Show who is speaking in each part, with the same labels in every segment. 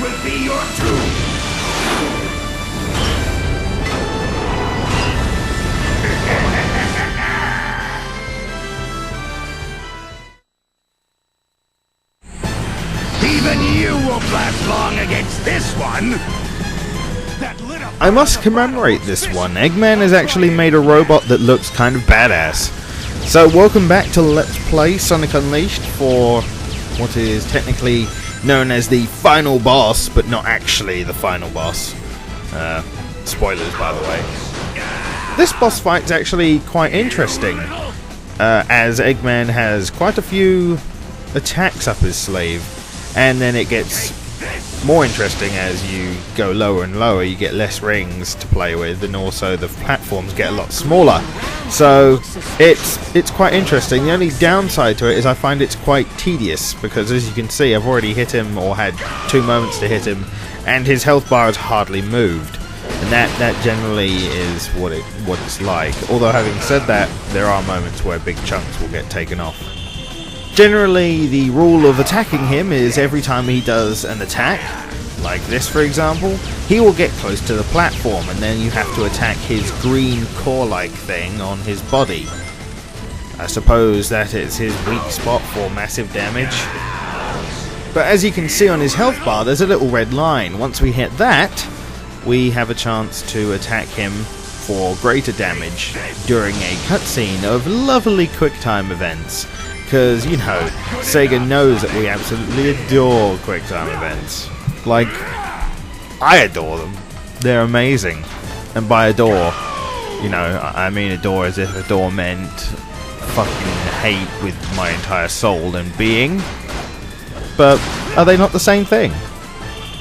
Speaker 1: will be your doom! Even you won't last long against this one!
Speaker 2: I must commemorate this one. Eggman has actually made a robot that looks kind of badass. So welcome back to Let's Play Sonic Unleashed for what is technically known as the final boss, but not actually the final boss. Spoilers, by the way. This boss fight's actually quite interesting, as Eggman has quite a few attacks up his sleeve, and then it gets more interesting as you go lower and lower. You get less rings to play with, and also the platforms get a lot smaller. So it's quite interesting. The only downside to it is I find it's quite tedious, because as you can see, I've already hit him, or had 2 moments to hit him, and his health bar has hardly moved. And that generally is what it's like. Although having said that, there are moments where big chunks will get taken off. Generally, the rule of attacking him is every time he does an attack, like this for example, he will get close to the platform, and then you have to attack his green core-like thing on his body. I suppose that is his weak spot for massive damage. But as you can see on his health bar, there's a little red line. Once we hit that, we have a chance to attack him for greater damage during a cutscene of lovely QuickTime events. Because, you know, Sega knows that we absolutely adore QuickTime events. Like, I adore them. They're amazing. And by adore, you know, I mean adore as if adore meant fucking hate with my entire soul and being. But are they not the same thing?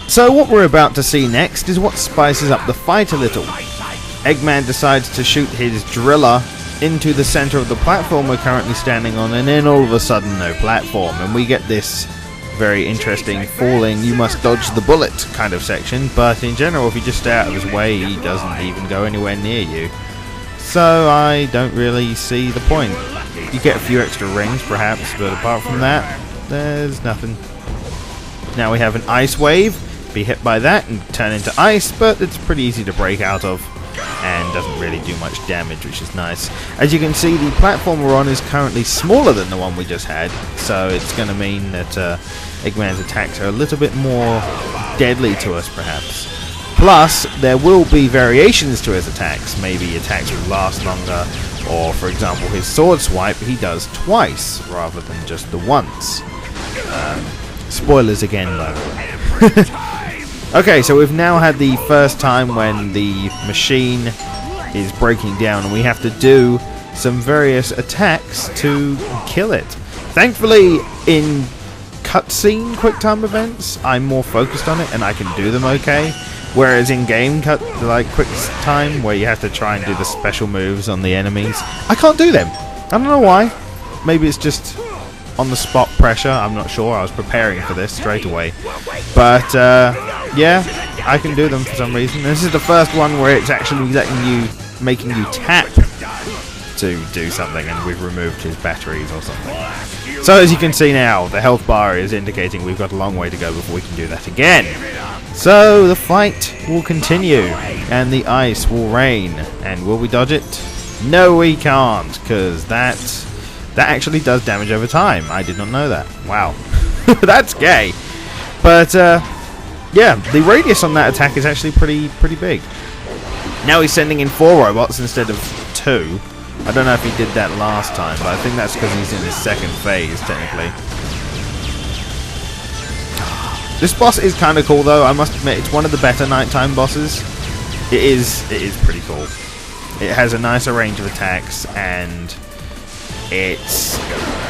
Speaker 2: So what we're about to see next is what spices up the fight a little. Eggman decides to shoot his driller into the center of the platform we're currently standing on, and then all of a sudden no platform, and we get this very interesting falling, you must dodge the bullet kind of section. But in general, if you just stay out of his way, he doesn't even go anywhere near you. So I don't really see the point. You get a few extra rings perhaps, but apart from that, there's nothing. Now we have an ice wave, be hit by that and turn into ice, but it's pretty easy to break out of and doesn't really do much damage, which is nice. As you can see, the platform we're on is currently smaller than the one we just had, so it's going to mean that Eggman's attacks are a little bit more deadly to us, perhaps. Plus, there will be variations to his attacks. Maybe attacks will last longer, or for example, his sword swipe he does twice rather than just the once. Spoilers again, though. Okay, so we've now had the first time when the machine is breaking down, and we have to do some various attacks to kill it. Thankfully, in cutscene QuickTime events, I'm more focused on it and I can do them okay. Whereas in game QuickTime, where you have to try and do the special moves on the enemies, I can't do them. I don't know why. Maybe it's just on the spot pressure, I'm not sure. I was preparing for this straight away. But yeah, I can do them for some reason. This is the first one where it's actually making you tap to do something, and we've removed his batteries or something. So as you can see now, the health bar is indicating we've got a long way to go before we can do that again. So the fight will continue, and the ice will rain. And will we dodge it? No, we can't, because that actually does damage over time. I did not know that. Wow. That's gay. But yeah, the radius on that attack is actually pretty big. Now he's sending in 4 robots instead of 2. I don't know if he did that last time, but I think that's because he's in his second phase, technically. This boss is kind of cool, though. I must admit, it's one of the better nighttime bosses. It is pretty cool. It has a nicer range of attacks, and it's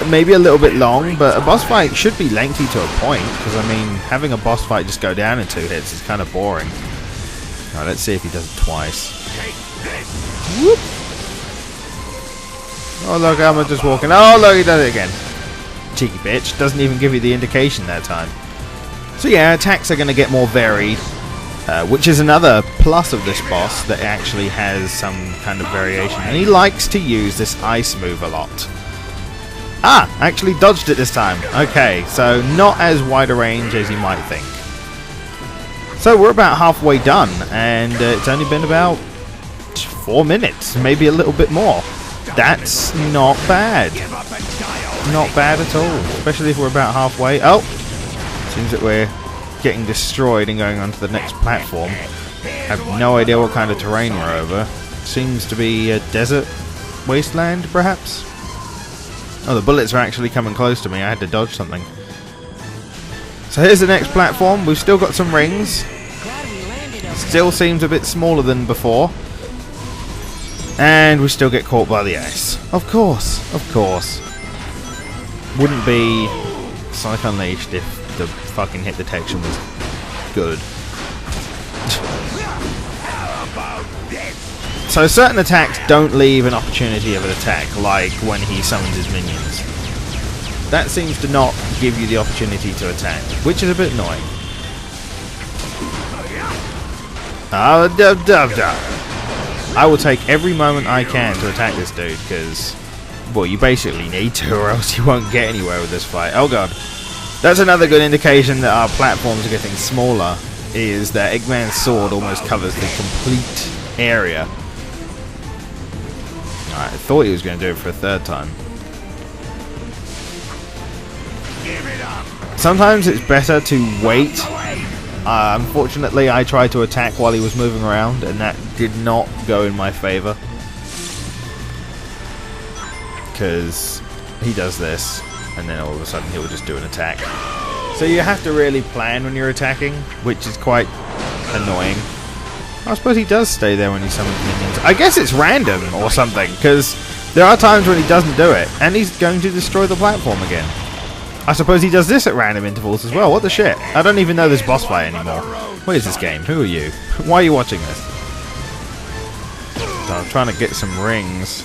Speaker 2: maybe a little bit long, but a boss fight should be lengthy to a point, because, I mean, having a boss fight just go down in 2 hits is kind of boring. Alright, let's see if he does it twice. Whoop! Oh, look, I'm just walking. Oh, look, he does it again. Cheeky bitch. Doesn't even give you the indication that time. So yeah, attacks are going to get more varied, which is another plus of this boss, that it actually has some kind of variation. And he likes to use this ice move a lot. Ah! Actually dodged it this time. Okay, so not as wide a range as you might think. So we're about halfway done, and it's only been about 4 minutes, maybe a little bit more. That's not bad. Not bad at all, especially if we're about halfway. Oh, seems that we're getting destroyed and going on to the next platform. I have no idea what kind of terrain we're over. Seems to be a desert wasteland, perhaps? Oh, the bullets are actually coming close to me. I had to dodge something. So here's the next platform. We've still got some rings. Still seems a bit smaller than before. And we still get caught by the ice. Of course, of course. Wouldn't be Sonic Unleashed if the fucking hit detection was good. So certain attacks don't leave an opportunity of an attack, like when he summons his minions. That seems to not give you the opportunity to attack, which is a bit annoying. I will take every moment I can to attack this dude, because, well, you basically need to, or else you won't get anywhere with this fight. Oh god. That's another good indication that our platforms are getting smaller, is that Eggman's sword almost covers the complete area. Alright, I thought he was going to do it for a third time. Sometimes it's better to wait. Unfortunately, I tried to attack while he was moving around, and that did not go in my favor. Because he does this, and then all of a sudden he'll just do an attack. So you have to really plan when you're attacking, which is quite annoying. I suppose he does stay there when he summons minions. I guess it's random or something, because there are times when he doesn't do it, and he's going to destroy the platform again. I suppose he does this at random intervals as well. What the shit? I don't even know this boss fight anymore. What is this game? Who are you? Why are you watching this? So I'm trying to get some rings.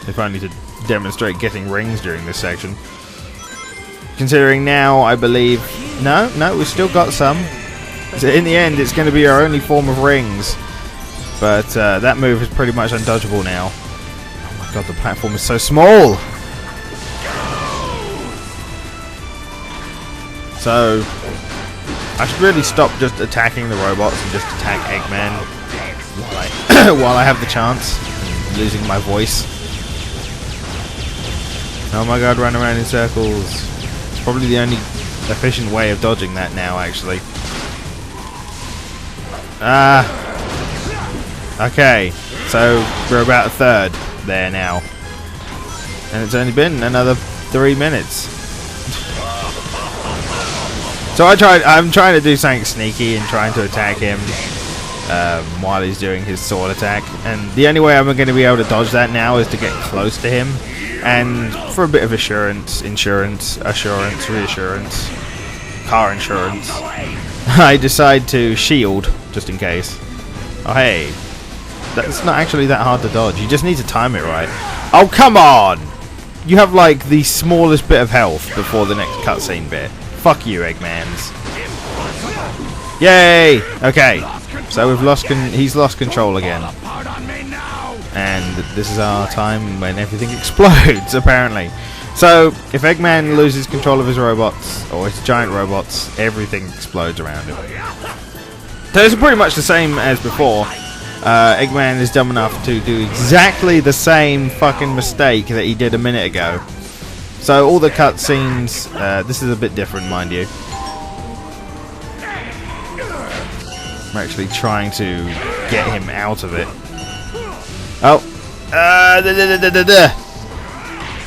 Speaker 2: If only to demonstrate getting rings during this section. Considering now, I believe... No, we've still got some. So in the end, it's going to be our only form of rings. But that move is pretty much undodgeable now. Oh my god, the platform is so small! So, I should really stop just attacking the robots and just attack Eggman while I have the chance. I'm losing my voice. Oh my god, run around in circles. It's probably the only efficient way of dodging that now, actually. Okay, so we're about a third there now. And it's only been another 3 minutes. So I'm trying to do something sneaky and trying to attack him while he's doing his sword attack. And the only way I'm going to be able to dodge that now is to get close to him. And for a bit of reassurance, car insurance, I decide to shield, just in case. Oh hey, that's not actually that hard to dodge. You just need to time it right. Oh come on! You have like the smallest bit of health before the next cutscene bit. Fuck you, Eggmans. Yay! Okay, so he's lost control again. And this is our time when everything explodes, apparently. So, if Eggman loses control of his robots, or his giant robots, everything explodes around him. So it's pretty much the same as before. Eggman is dumb enough to do exactly the same fucking mistake that he did a minute ago. So all the cutscenes, this is a bit different, mind you. I'm actually trying to get him out of it. Oh,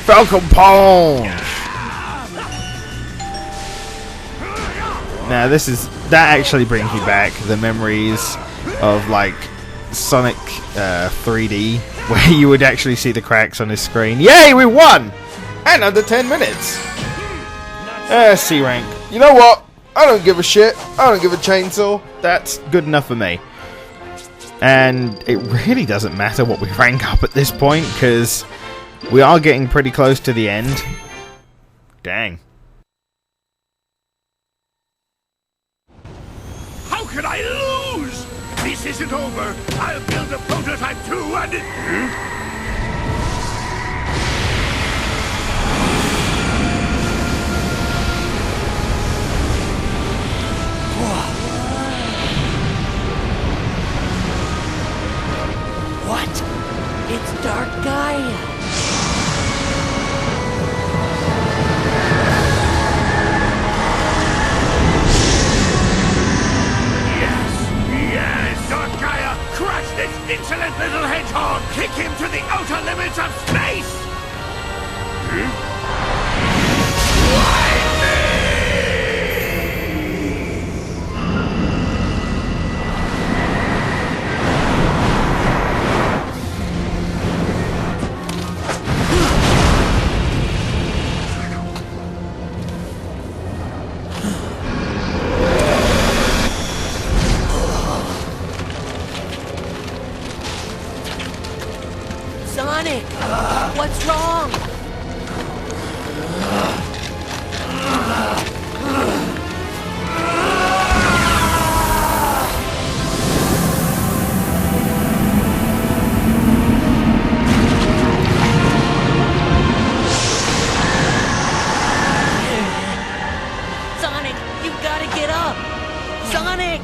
Speaker 2: Falcon Punch. Now that actually brings me back the memories of like Sonic 3D, where you would actually see the cracks on his screen. Yay, we won! And under 10 minutes. C rank. You know what? I don't give a shit. I don't give a chainsaw. That's good enough for me. And it really doesn't matter what we rank up at this point, because we are getting pretty close to the end. Dang.
Speaker 1: How could I lose? This isn't over. I'll build a prototype too, and it...
Speaker 3: Sonic! What's wrong? Sonic, you've got to get up! Sonic!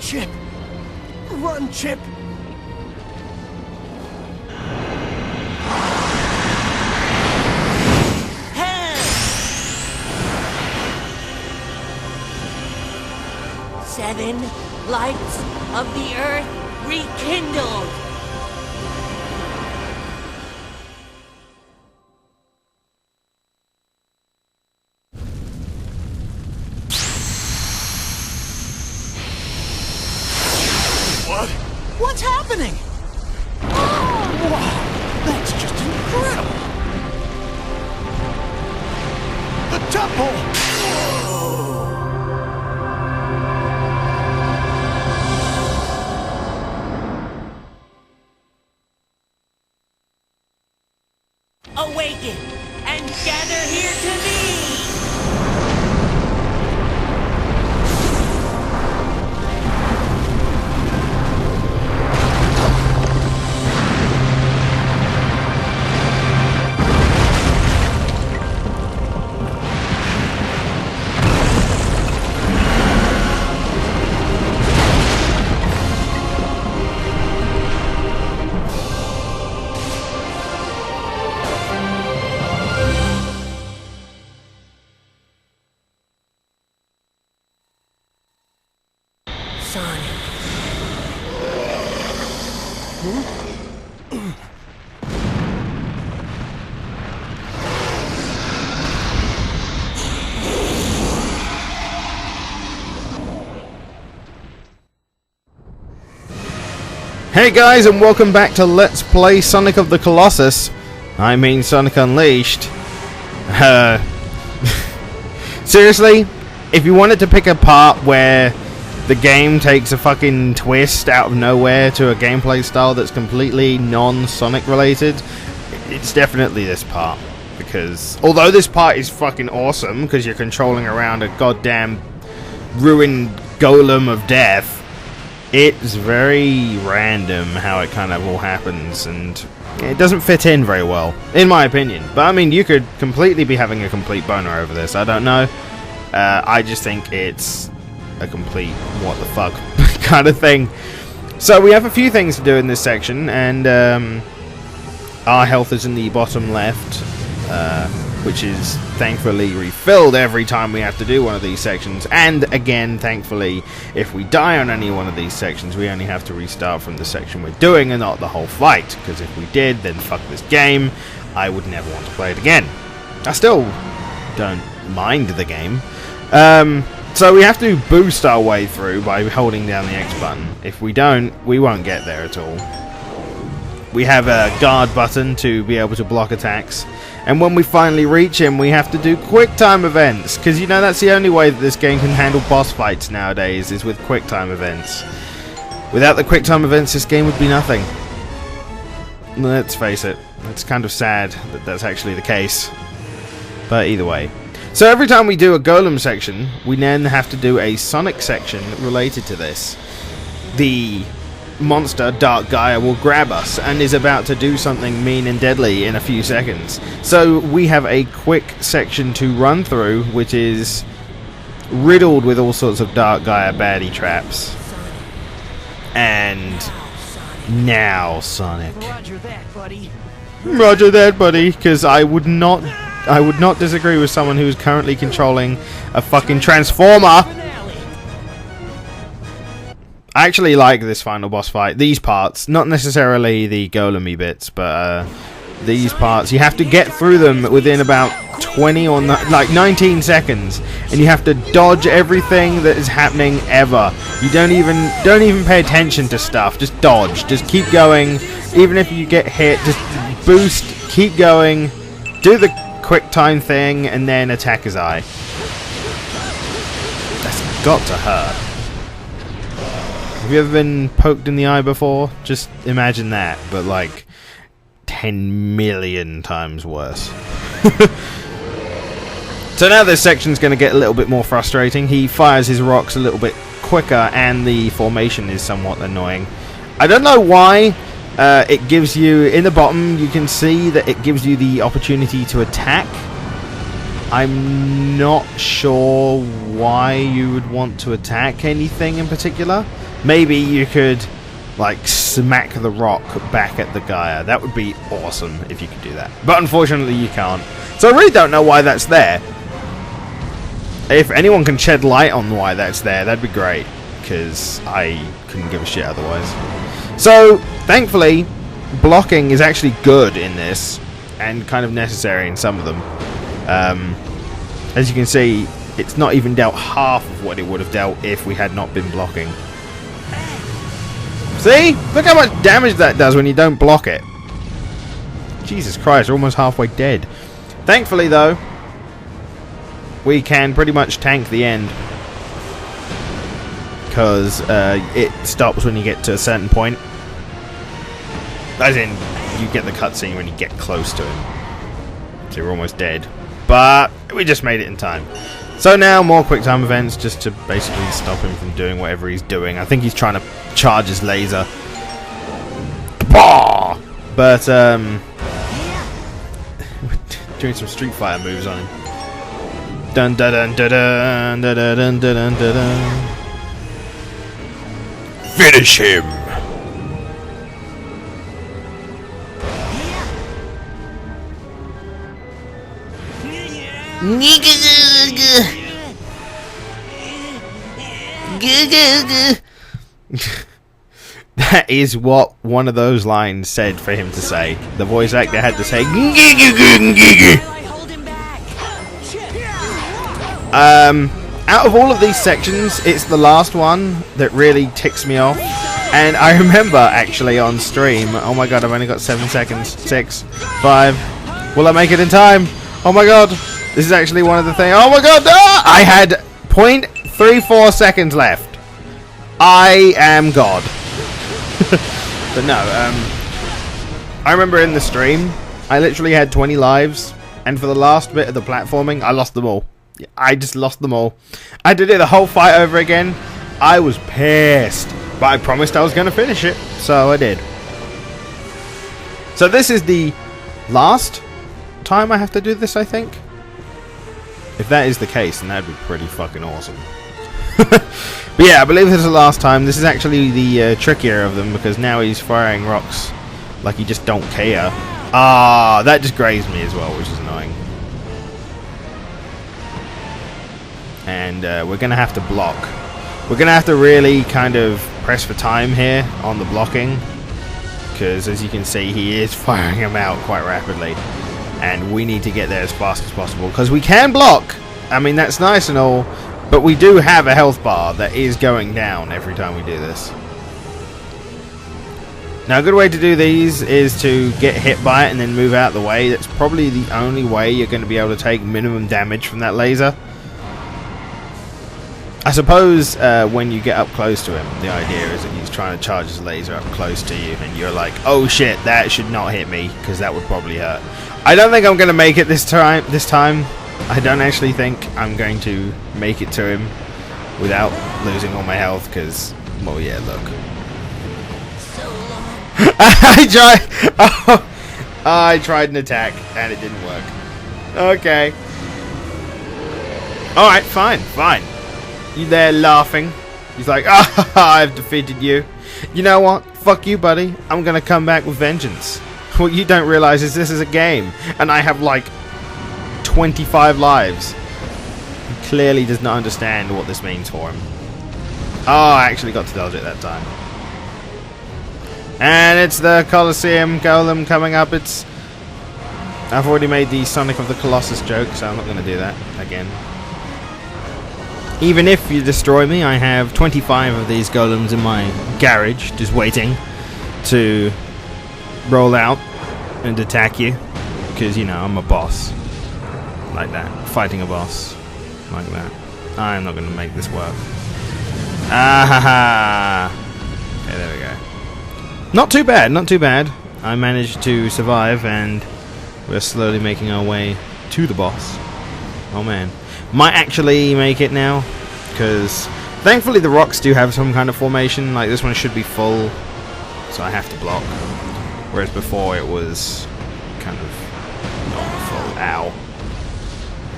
Speaker 1: Chip! Run, Chip!
Speaker 3: Seven lights of the earth rekindled.
Speaker 1: What?
Speaker 4: What's happening? Wow, that's just incredible! The temple!
Speaker 3: Awaken and gather here to me! Sonic.
Speaker 2: Hey guys, and welcome back to Let's Play Sonic of the Colossus. I mean Sonic Unleashed. Seriously, if you wanted to pick a part where the game takes a fucking twist out of nowhere to a gameplay style that's completely non-Sonic related, it's definitely this part. Because although this part is fucking awesome, because you're controlling around a goddamn ruined golem of death, it's very random how it kind of all happens, and it doesn't fit in very well, in my opinion. But I mean, you could completely be having a complete boner over this, I don't know. I just think it's a complete what the fuck kind of thing. So we have a few things to do in this section, and our health is in the bottom left, which is thankfully refilled every time we have to do one of these sections. And again, thankfully, if we die on any one of these sections, we only have to restart from the section we're doing and not the whole fight, because if we did, then fuck this game. I would never want to play it again. I still don't mind the game. So we have to boost our way through by holding down the X button. If we don't, we won't get there at all. We have a guard button to be able to block attacks. And when we finally reach him, we have to do quick time events. Because, you know, that's the only way that this game can handle boss fights nowadays, is with quick time events. Without the quick time events, this game would be nothing. Let's face it, it's kind of sad that that's actually the case. But either way. So every time we do a Golem section, we then have to do a Sonic section related to this. The monster, Dark Gaia, will grab us and is about to do something mean and deadly in a few seconds. So we have a quick section to run through, which is riddled with all sorts of Dark Gaia baddie traps. And now, Sonic.
Speaker 4: Roger that, buddy.
Speaker 2: Roger that, buddy, because I would not disagree with someone who is currently controlling a fucking transformer. I actually like this final boss fight. These parts, not necessarily the golem-y bits, but these parts, you have to get through them within about 20 or like 19 seconds, and you have to dodge everything that is happening ever. You don't even pay attention to stuff. Just dodge. Just keep going. Even if you get hit, just boost. Keep going. Do the quick time thing, and then attack his eye. That's got to hurt. Have you ever been poked in the eye before? Just imagine that, but like 10 million times worse. So now this section's going to get a little bit more frustrating. He fires his rocks a little bit quicker, and the formation is somewhat annoying. I don't know why. It gives you, in the bottom, you can see that it gives you the opportunity to attack. I'm not sure why you would want to attack anything in particular. Maybe you could, like, smack the rock back at the Gaia. That would be awesome if you could do that. But unfortunately you can't. So I really don't know why that's there. If anyone can shed light on why that's there, that'd be great. Because I couldn't give a shit otherwise. So, thankfully, blocking is actually good in this. And kind of necessary in some of them. As you can see, it's not even dealt half of what it would have dealt if we had not been blocking. See? Look how much damage that does when you don't block it. Jesus Christ, we're almost halfway dead. Thankfully, though, we can pretty much tank the end. Because it stops when you get to a certain point. As in, you get the cutscene when you get close to him. So you're almost dead. But we just made it in time. So now more quick time events just to basically stop him from doing whatever he's doing. I think he's trying to charge his laser. Bah! But doing some Street Fighter moves on him. Dun dun dun dun dun dun dun dun dun dun dun. Finish him. That is what one of those lines said for him to say. The voice actor had to say out of all of these sections, it's the last one that really ticks me off. And I remember actually on stream, oh my god, I've only got 7 seconds. 6, 5. Will I make it in time? Oh my god. This is actually one of the things. Oh my god! Ah! I had 0.34 seconds left. I am God. But no, I remember in the stream, I literally had 20 lives, and for the last bit of the platforming, I lost them all. I just lost them all. I had to do the whole fight over again. I was pissed, but I promised I was going to finish it, so I did. So this is the last time I have to do this, I think. If that is the case, then that'd be pretty fucking awesome. But yeah, I believe this is the last time. This is actually the trickier of them, because now he's firing rocks like he just don't care. Ah, that just grazed me as well, which is annoying. And we're going to have to block. We're going to have to really kind of press for time here on the blocking, because as you can see, he is firing them out quite rapidly. And we need to get there as fast as possible, because we can block. I mean, that's nice and all, but we do have a health bar that is going down every time we do this. Now, a good way to do these is to get hit by it and then move out of the way. That's probably the only way you're going to be able to take minimum damage from that laser. I suppose when you get up close to him, the idea is that he's trying to charge his laser up close to you, and you're like, oh shit, that should not hit me, because that would probably hurt. I don't think I'm going to make it this time. I don't actually think I'm going to make it to him without losing all my health, because, well, yeah, look. I tried an attack, and it didn't work. Okay. Alright, fine. You there laughing? He's like, ah, I've defeated you. You know what? Fuck you, buddy. I'm gonna come back with vengeance. What you don't realize is this is a game, and I have like 25 lives. He clearly does not understand what this means for him. Oh, I actually got to dodge it that time. And it's the Colosseum Golem coming up. I've already made the Sonic of the Colossus joke, so I'm not gonna do that again. Even if you destroy me, I have 25 of these golems in my garage, just waiting to roll out and attack you. Because, you know, I'm a boss. Like that. Fighting a boss. Like that. I'm not going to make this work. Ah ha ha! Okay, there we go. Not too bad, not too bad. I managed to survive, and we're slowly making our way to the boss. Oh man. Might actually make it now, because thankfully the rocks do have some kind of formation. Like this one should be full, so I have to block. Whereas before it was kind of not full. Ow.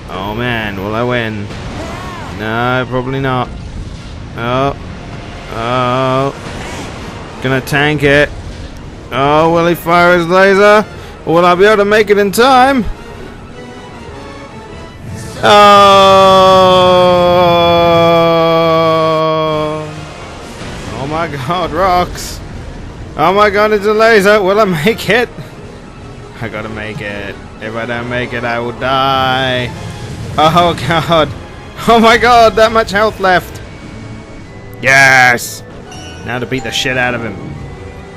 Speaker 2: Oh man, will I win? No, probably not. Oh. Oh. Gonna tank it. Oh, will he fire his laser? Or will I be able to make it in time? Oh! Oh my god, rocks! Oh my god, it's a laser! Will I make it? I gotta make it. If I don't make it, I will die. Oh god! Oh my god, that much health left! Yes! Now to beat the shit out of him.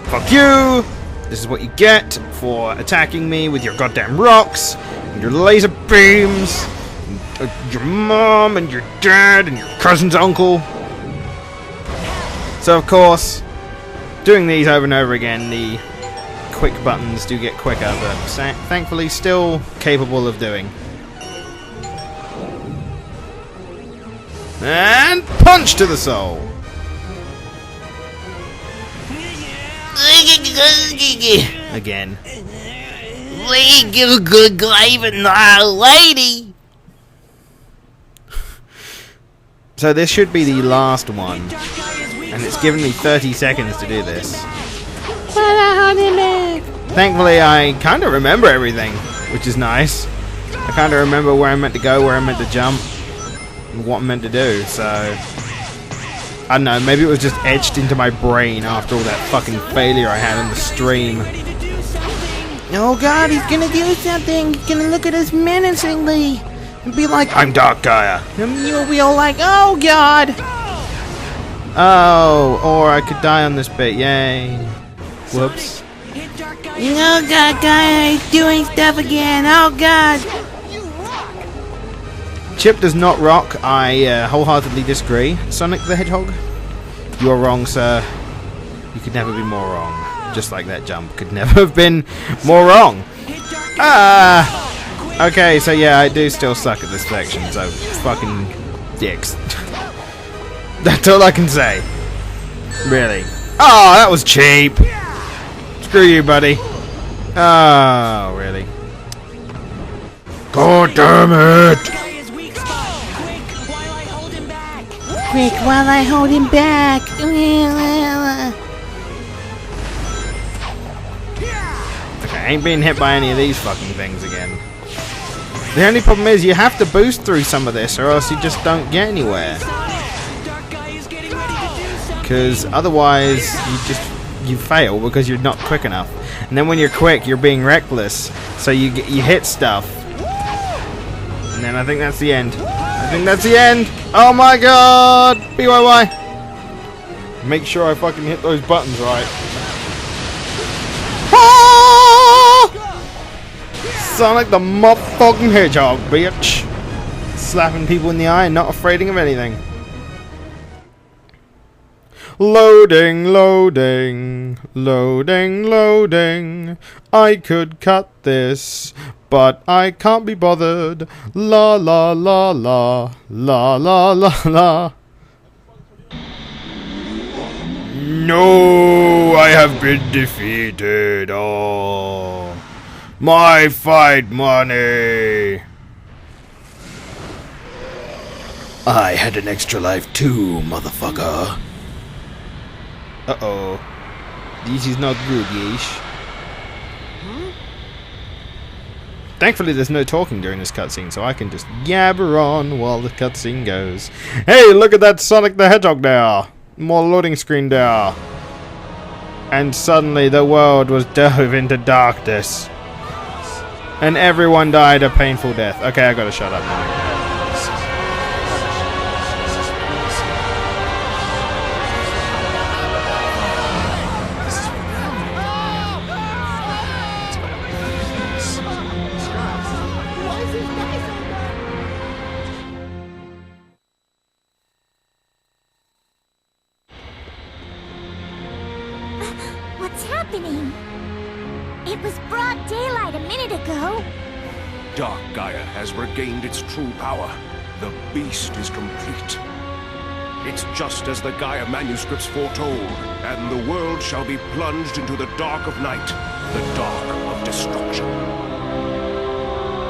Speaker 2: Fuck you! This is what you get for attacking me with your goddamn rocks, and your laser beams, and your mom, and your dad, and your cousin's uncle. So of course, doing these over and over again, the quick buttons do get quicker, but thankfully still capable of doing. And punch to the soul! Again.
Speaker 3: Good lady.
Speaker 2: So this should be the last one, and it's given me 30 seconds to do this. Thankfully I kind of remember everything, which is nice. I kind of remember where I'm meant to go, where I'm meant to jump, and what I'm meant to do, so I don't know, maybe it was just etched into my brain after all that fucking failure I had on the stream. Oh god, he's gonna do something! He's gonna look at us menacingly! And be like, I'm Dark Gaia! And you'll be all like, oh god! Oh, or I could die on this bit, yay. Whoops.
Speaker 3: Oh god, Gaia, he's doing stuff again, oh god!
Speaker 2: Chip does not rock. I wholeheartedly disagree. Sonic the Hedgehog, you are wrong, sir. You could never be more wrong. Just like that jump could never have been more wrong. Ah! Okay, so yeah, I do still suck at this section, so fucking dicks. That's all I can say. Really. Oh, that was cheap. Screw you, buddy. Oh, really. God damn it!
Speaker 3: Quick, while I hold him back.
Speaker 2: Okay, I ain't being hit by any of these fucking things again. The only problem is you have to boost through some of this or else you just don't get anywhere. Because otherwise you fail because you're not quick enough. And then when you're quick, you're being reckless. So you hit stuff. And then I think that's the end. I think that's the end. Oh my god! BYY. Make sure I fucking hit those buttons right. Ah! Sonic the motherfucking Hedgehog, bitch. Slapping people in the eye and not afraid of anything. Loading, loading, loading, loading. I could cut this, but I can't be bothered. La la la la, la la la la. No, I have been defeated. Oh, my fight money. I had an extra life too, motherfucker. Uh-oh. This is not good, yeesh. Thankfully there's no talking during this cutscene, so I can just yabber on while the cutscene goes. Hey, look at that Sonic the Hedgehog there! More loading screen there. And suddenly the world was dove into darkness. And everyone died a painful death. Okay, I gotta shut up now.
Speaker 5: happening? It was broad daylight a minute ago.
Speaker 1: Dark Gaia has regained its true power. The beast is complete. It's just as the Gaia manuscripts foretold, and the world shall be plunged into the dark of night, the dark of destruction.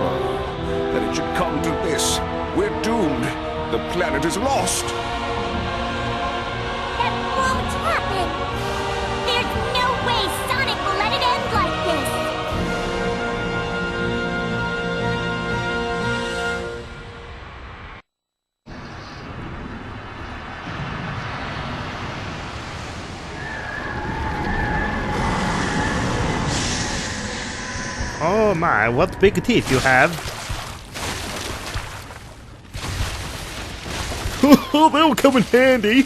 Speaker 1: Oh, that it should come to this. We're doomed. The planet is lost.
Speaker 5: That won't happen. There's no way Sonic will let it end like this.
Speaker 2: Oh my, what big teeth you have. Oh, they'll come in handy.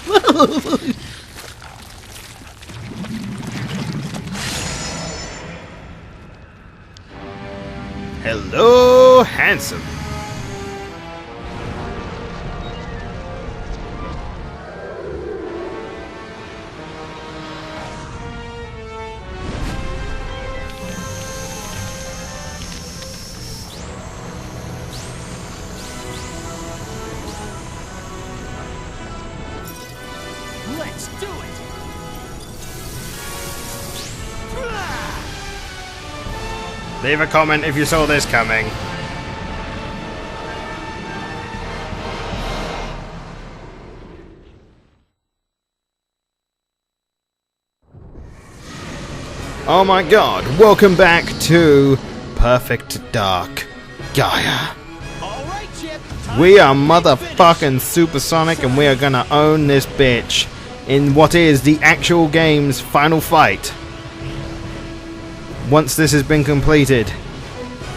Speaker 2: Hello, handsome.
Speaker 4: Let's do it!
Speaker 2: Leave a comment if you saw this coming. Oh my god, welcome back to Perfect Dark Gaia.
Speaker 4: Alright, Chip. Time
Speaker 2: We are
Speaker 4: for the big
Speaker 2: motherfucking
Speaker 4: finish.
Speaker 2: supersonic and we are gonna own this bitch in what is the actual game's final fight. Once this has been completed,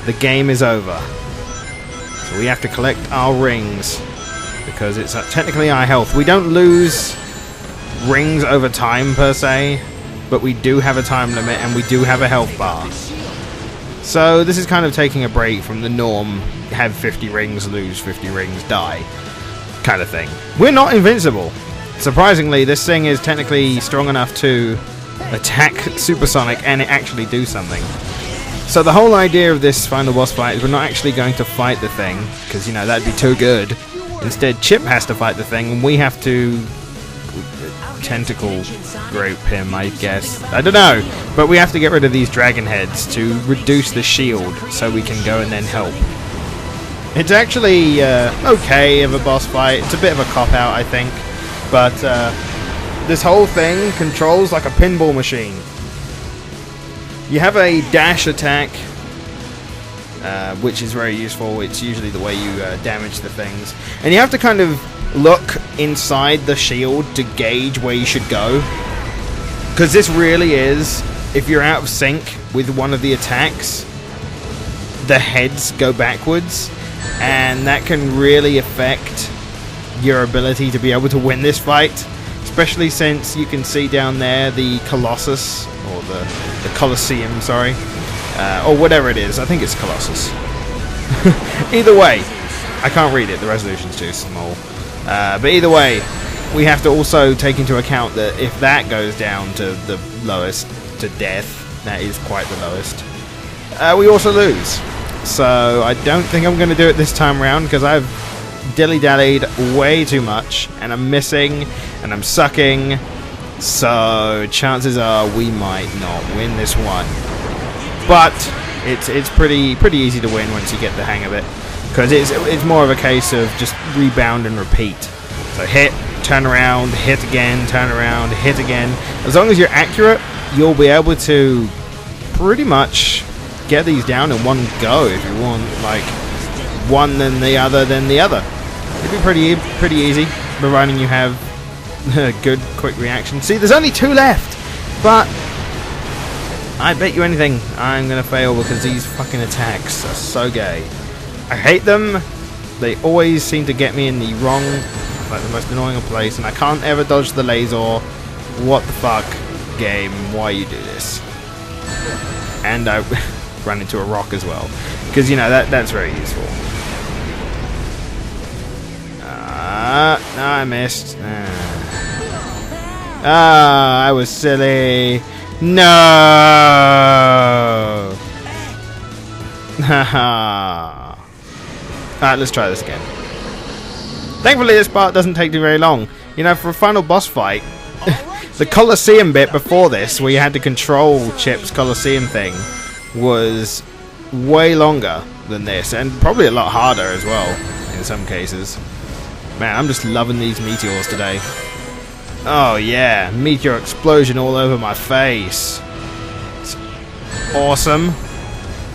Speaker 2: the game is over. So we have to collect our rings because it's technically our health. We don't lose rings over time per se, but we do have a time limit and we do have a health bar. So this is kind of taking a break from the norm, have 50 rings, lose 50 rings, die kind of thing. We're not invincible. Surprisingly, this thing is technically strong enough to attack Supersonic and it actually do something. So the whole idea of this final boss fight is we're not actually going to fight the thing, because, you know, that'd be too good. Instead, Chip has to fight the thing and we have to tentacle rope him, I guess. I don't know, but we have to get rid of these dragon heads to reduce the shield so we can go and then help. It's actually okay of a boss fight. It's a bit of a cop-out, I think, but this whole thing controls like a pinball machine. You have a dash attack, which is very useful. It's usually the way you damage the things, and you have to kind of look inside the shield to gauge where you should go, because this really is, if you're out of sync with one of the attacks, the heads go backwards, and that can really affect your ability to be able to win this fight, especially since you can see down there the Colossus, or the Colosseum, sorry, or whatever it is. I think it's Colossus. Either way, I can't read it, the resolution's too small. But either way, we have to also take into account that if that goes down to the lowest, to death, that is quite the lowest, we also lose. So I don't think I'm going to do it this time around, because I've dilly-dallied way too much, and I'm missing, and I'm sucking, so chances are we might not win this one. But it's pretty easy to win once you get the hang of it, because it's more of a case of just rebound and repeat. So hit, turn around, hit again, turn around, hit again. As long as you're accurate, you'll be able to pretty much get these down in one go if you want, like one then the other then the other. It'd be pretty easy, providing you have a good quick reaction. See, there's only 2 left, but I bet you anything I'm gonna fail, because these fucking attacks are so gay. I hate them. They always seem to get me in the wrong, like the most annoying place, and I can't ever dodge the laser. What the fuck, game? Why you do this? And I run into a rock as well, because you know that's very useful. No, I missed. I was silly. No! Haha. Alright, let's try this again. Thankfully this part doesn't take very long. You know, for a final boss fight, the Colosseum bit before this, where you had to control Chip's Colosseum thing, was way longer than this, and probably a lot harder as well, in some cases. Man, I'm just loving these meteors today. Oh yeah, meteor explosion all over my face. It's awesome.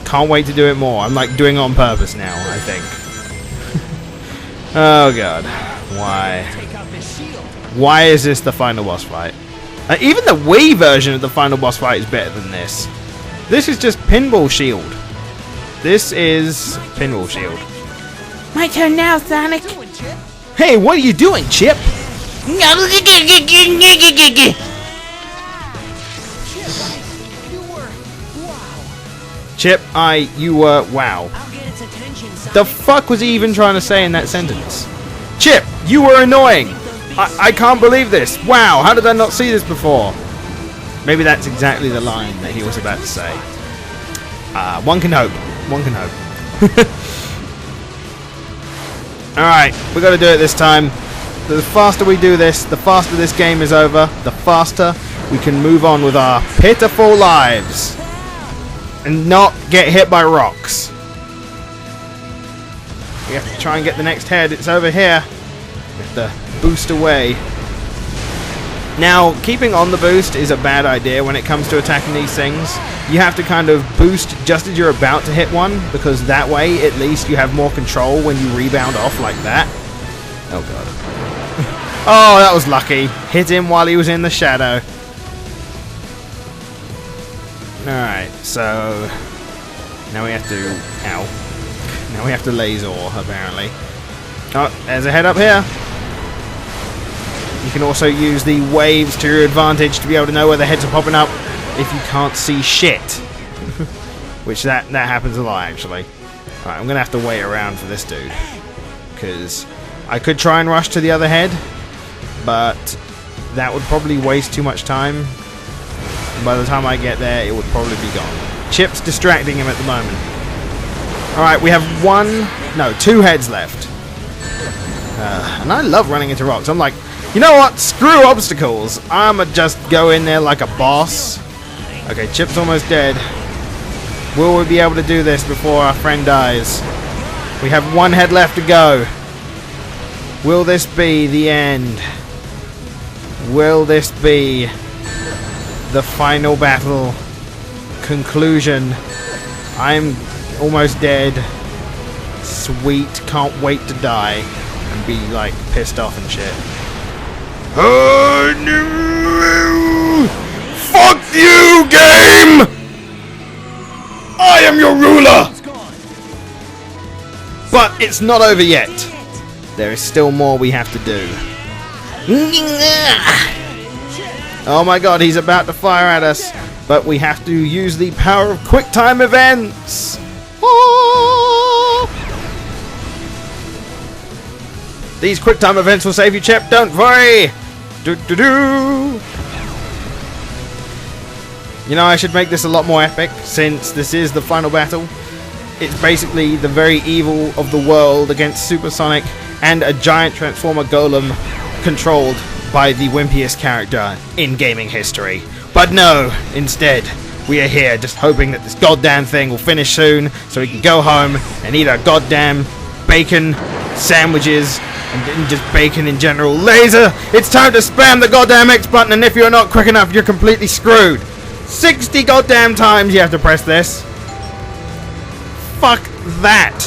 Speaker 2: Can't wait to do it more. I'm like doing it on purpose now, I think. Oh god. Why? Why is this the final boss fight? Even the Wii version of the final boss fight is better than this. This is just Pinball Shield. This is Pinball Shield.
Speaker 6: My turn now, Sonic.
Speaker 2: Hey, what are you doing, Chip? Chip, you were wow.
Speaker 3: I'll get its attention, Sonic.
Speaker 2: The fuck was he even trying to say in that sentence? Chip, you were annoying. I can't believe this. Wow, how did I not see this before? Maybe that's exactly the line that he was about to say. One can hope. One can hope. Alright, we got to do it this time. The faster we do this, the faster this game is over, the faster we can move on with our pitiful lives. And not get hit by rocks. We have to try and get the next head. It's over here. We have to boost away. Now, keeping on the boost is a bad idea when it comes to attacking these things. You have to kind of boost just as you're about to hit one, because that way, at least, you have more control when you rebound off like that. Oh, God. Oh, that was lucky. Hit him while he was in the shadow. Alright, so... now we have to... ow. Now we have to laser, apparently. Oh, there's a head up here. You can also use the waves to your advantage to be able to know where the heads are popping up if you can't see shit. Which that happens a lot, actually. Alright, I'm going to have to wait around for this dude. Because I could try and rush to the other head, but that would probably waste too much time. By the time I get there, it would probably be gone. Chip's distracting him at the moment. Alright, we have two heads left. And I love running into rocks. I'm like, you know what? Screw obstacles. I'ma just go in there like a boss. Okay, Chip's almost dead. Will we be able to do this before our friend dies? We have one head left to go. Will this be the end? Will this be the final battle? Conclusion. I'm almost dead. Sweet. Can't wait to die. And be like pissed off and shit. Oh no! Fuck you, game! I am your ruler! But it's not over yet. There is still more we have to do. Oh my god, he's about to fire at us. But we have to use the power of quick time events. Oh! These quick time events will save you, Chip. Don't worry. Do-do-do. You know, I should make this a lot more epic, since this is the final battle. It's basically the very evil of the world against Supersonic and a giant Transformer Golem controlled by the wimpiest character in gaming history. But no, instead, we are here just hoping that this goddamn thing will finish soon so we can go home and eat our goddamn bacon sandwiches and just bacon in general. Laser, it's time to spam the goddamn X button, and if you're not quick enough, you're completely screwed. 60 goddamn times you have to press this. Fuck that.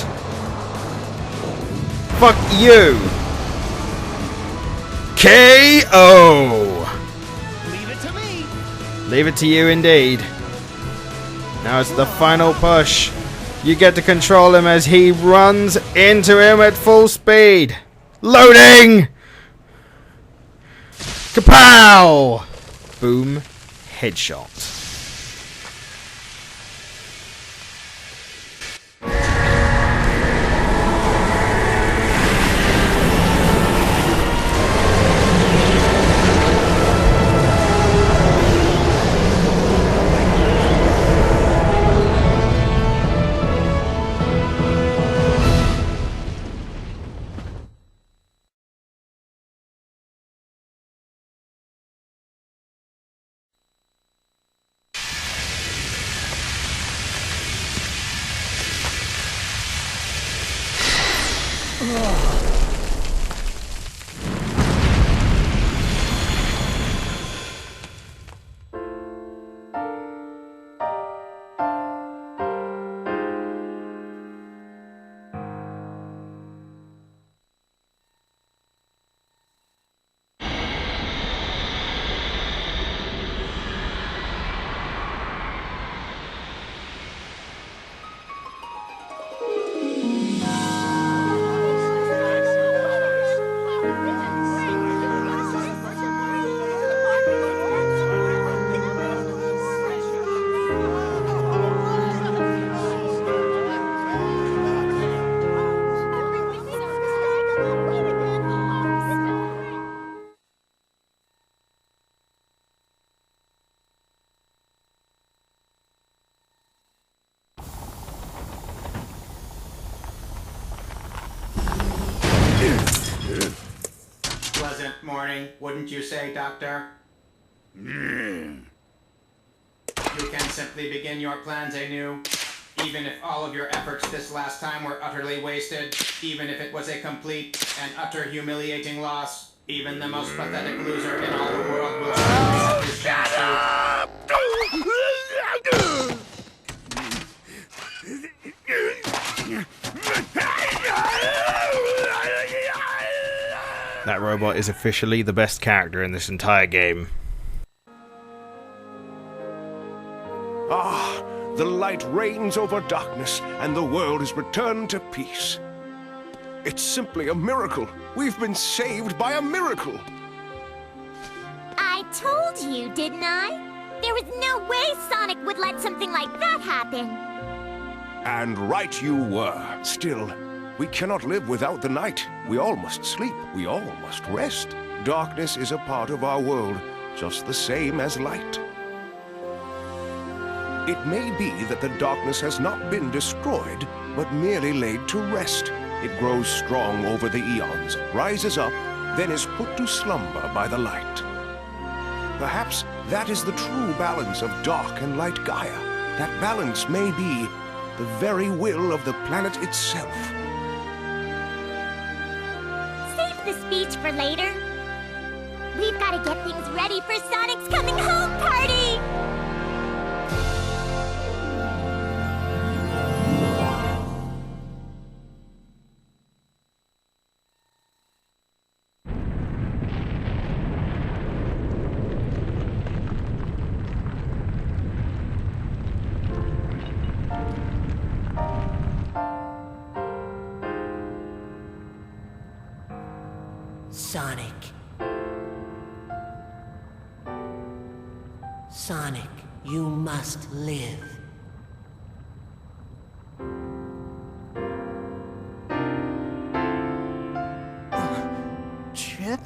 Speaker 2: Fuck you. KO.
Speaker 4: Leave it to me.
Speaker 2: Leave it to you indeed. Now it's the final push. You get to control him as he runs into him at full speed. Loading! Kapow! Boom. Headshot.
Speaker 7: pleasant morning, wouldn't you say, Doctor? You can simply begin your plans anew. Even if all of your efforts this last time were utterly wasted, even if it was a complete and utter humiliating loss, even the most pathetic loser in all the world will surely have his chance
Speaker 2: That robot is officially the best character in this entire game.
Speaker 1: Ah, the light reigns over darkness, and the world is returned to peace. It's simply a miracle. We've been saved by a miracle.
Speaker 5: I told you, didn't I? There was no way Sonic would let something like that happen.
Speaker 1: And right you were. Still, we cannot live without the night. We all must sleep. We all must rest. Darkness is a part of our world, just the same as light. It may be that the darkness has not been destroyed, but merely laid to rest. It grows strong over the eons, rises up, then is put to slumber by the light. Perhaps that is the true balance of dark and light Gaia. That balance may be the very will of the planet itself.
Speaker 5: Save the speech for later. We've got to get things ready for Sonic's coming home party!
Speaker 3: Sonic. Sonic, you must live.
Speaker 4: Chip?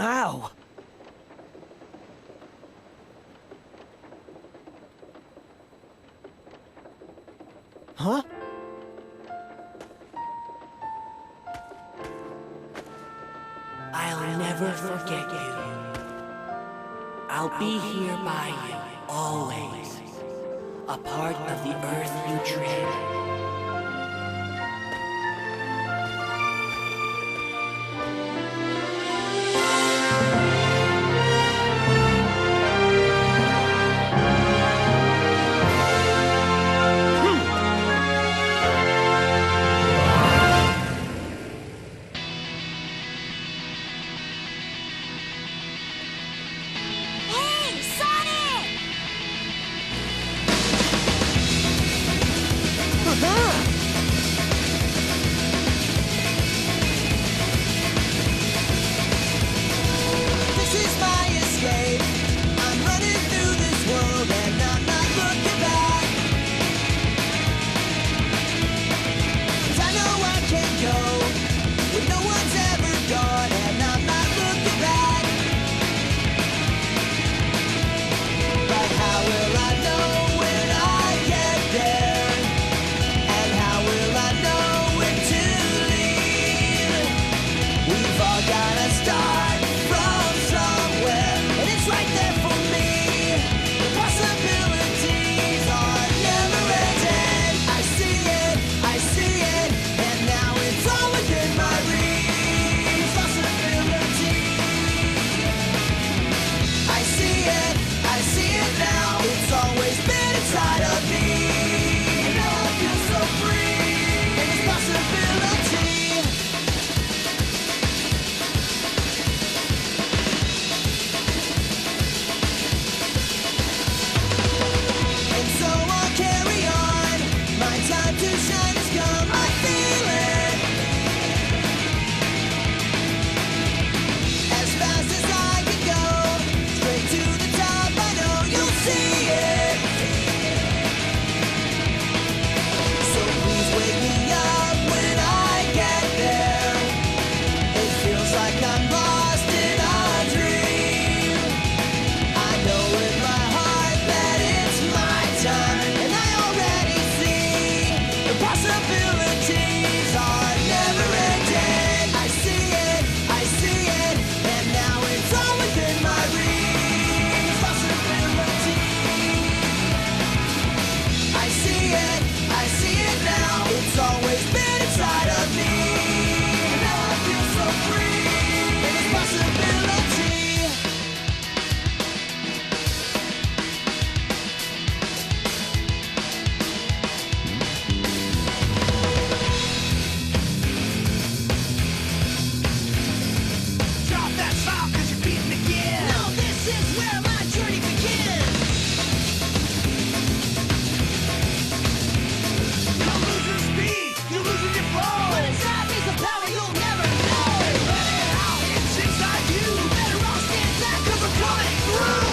Speaker 4: Ow! Huh?
Speaker 3: I'll never forget you. I'll be here by you, always. A part of the earth you tread.
Speaker 5: Hey, Sonic!
Speaker 8: This is my escape. I'm running through this world and I'm not looking back. 'Cause I know I can go where no one's ever gone and I'm not looking back. But how will I know when I get there? And how possibilities are never ending. I see it, and now it's all within my reach. Possibility. I see it now. It's always been inside of me. And now I feel so free. And it's possibility. Drop that smile 'cause you're beating again. No, this is where my journey begins. You're losing speed, you're losing your flow. When inside me's a power you'll never know. Hey, let it out, it's inside you. Better all stand back 'cause we're coming through.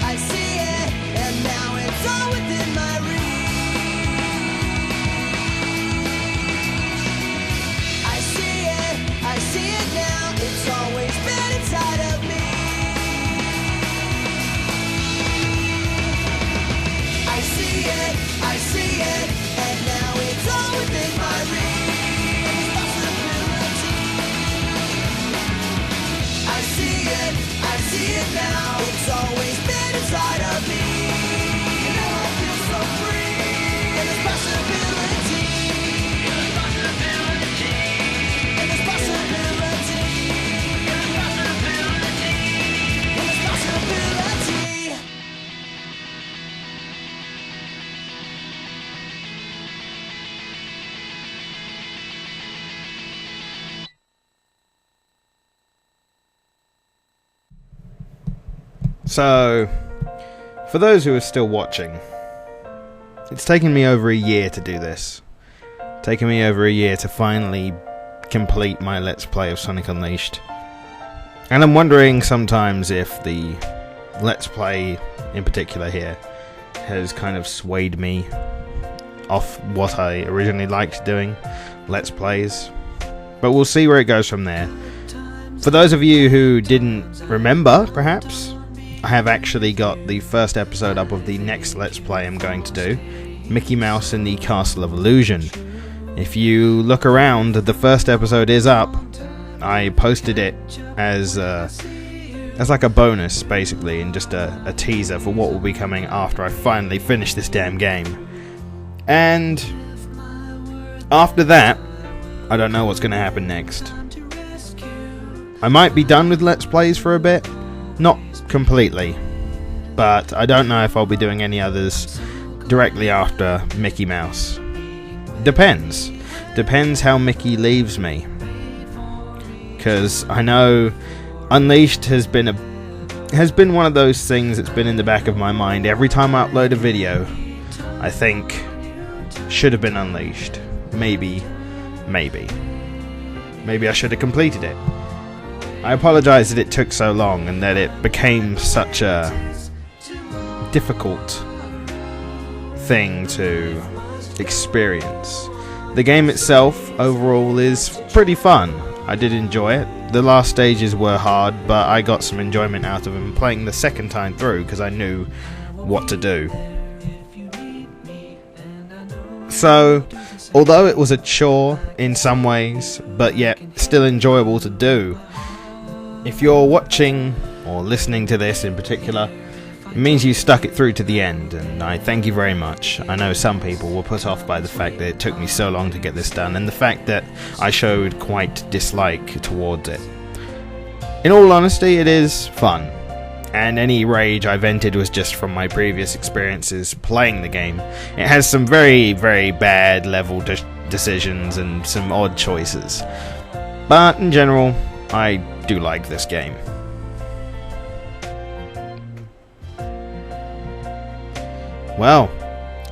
Speaker 8: I see it, and now it's all within my reach. I see it now, it's always been inside of me. I see it, and now it's all within my reach. Possibility. I see it now. It's always been inside of me. And now I feel so free. And there's possibility. And there's possibility. And there's possibility. And there's possibility. And there's possibility.
Speaker 2: So, for those who are still watching, it's taken me over a year to do this. Taken me over a year to finally complete my Let's Play of Sonic Unleashed. And I'm wondering sometimes if the Let's Play, in particular here, has kind of swayed me off what I originally liked doing, Let's Plays. But we'll see where it goes from there. For those of you who didn't remember, perhaps, I have actually got the first episode up of the next Let's Play I'm going to do, Mickey Mouse in the Castle of Illusion. If you look around, the first episode is up. I posted it as like a bonus, basically, and just a teaser for what will be coming after I finally finish this damn game. And after that, I don't know what's going to happen next. I might be done with Let's Plays for a bit. Not completely, but I don't know if I'll be doing any others directly after Mickey Mouse. Depends how Mickey leaves me, because I know Unleashed has been one of those things that's been in the back of my mind every time I upload a video. I think should have been Unleashed. Maybe I should have completed it. I apologise that it took so long and that it became such a difficult thing to experience. The game itself, overall, is pretty fun. I did enjoy it. The last stages were hard, but I got some enjoyment out of them playing the second time through because I knew what to do. So, although it was a chore in some ways, but yet still enjoyable to do, if you're watching or listening to this in particular, it means you stuck it through to the end, and I thank you very much. I know some people were put off by the fact that it took me so long to get this done, and the fact that I showed quite dislike towards it. In all honesty, it is fun, and any rage I vented was just from my previous experiences playing the game. It has some very, very bad level decisions and some odd choices, but in general, I do like this game. Well,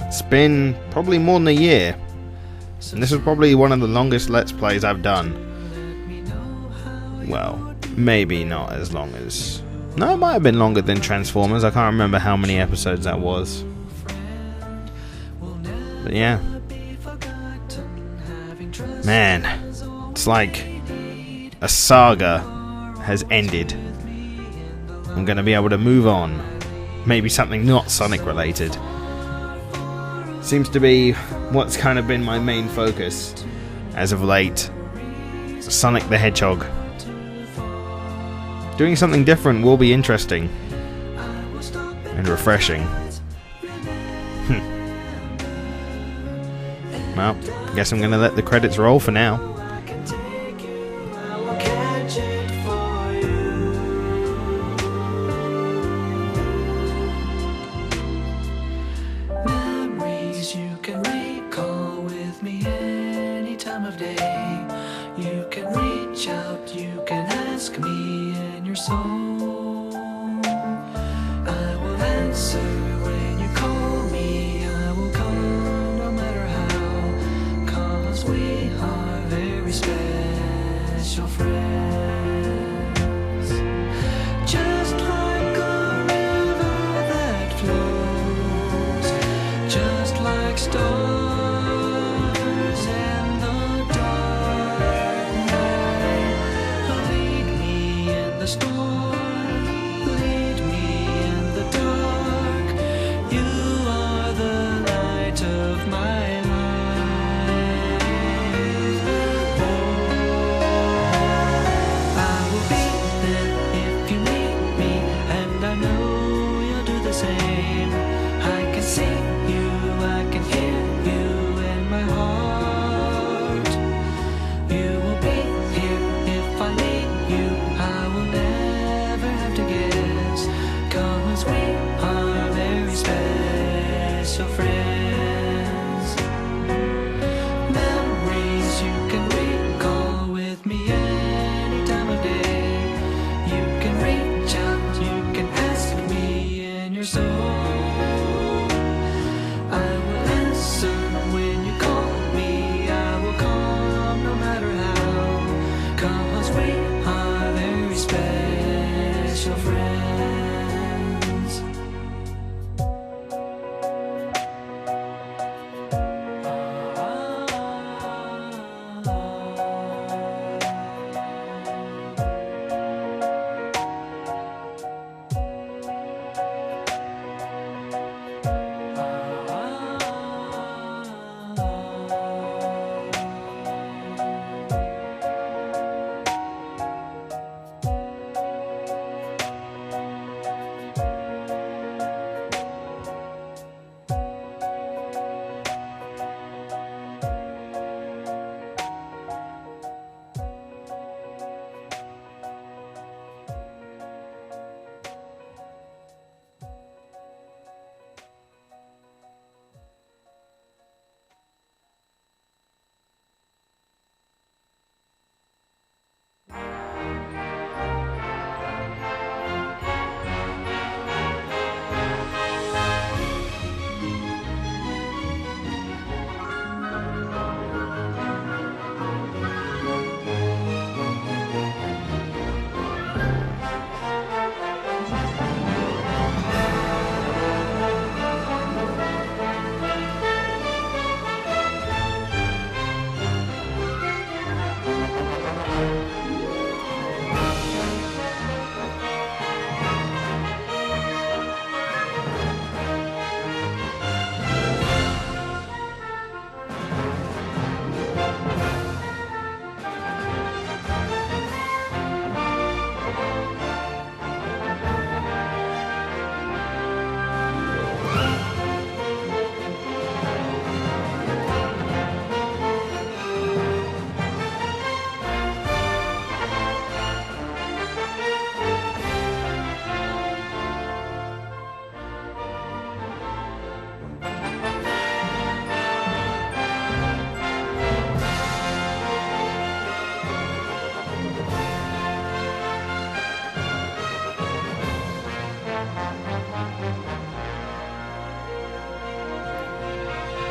Speaker 2: it's been probably more than a year, and this is probably one of the longest Let's Plays I've done. Well, maybe not as long as No, it might have been longer than Transformers. I can't remember how many episodes that was. But yeah. Man, it's like a saga has ended. I'm going to be able to move on. Maybe something not Sonic related. Seems to be what's kind of been my main focus as of late. Sonic the Hedgehog. Doing something different will be interesting and refreshing. Well, guess I'm gonna let the credits roll for now.
Speaker 8: Memories you can recall with me any time of day. You can reach out, you can ask me in your soul. I will answer when you call me. I will come no matter how, 'cause we are very special friends. Just like a river that flows, just like stars in the dark night. Lead me in the storm, lead me in the dark. You are the light of my life. I will be there if you need me, and I know you'll do the same. I can see you, I can hear you in my heart. You will be here if I need you. I will never have to guess, 'cause we are very special friends. Memories you can recall with me any time of day. You can reach out, you can ask me in your soul. I will answer when you call me. I will come no matter how, 'cause we are very special friends.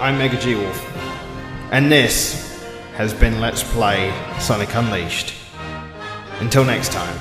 Speaker 2: I'm Mega G Wolf, and this has been Let's Play Sonic Unleashed. Until next time.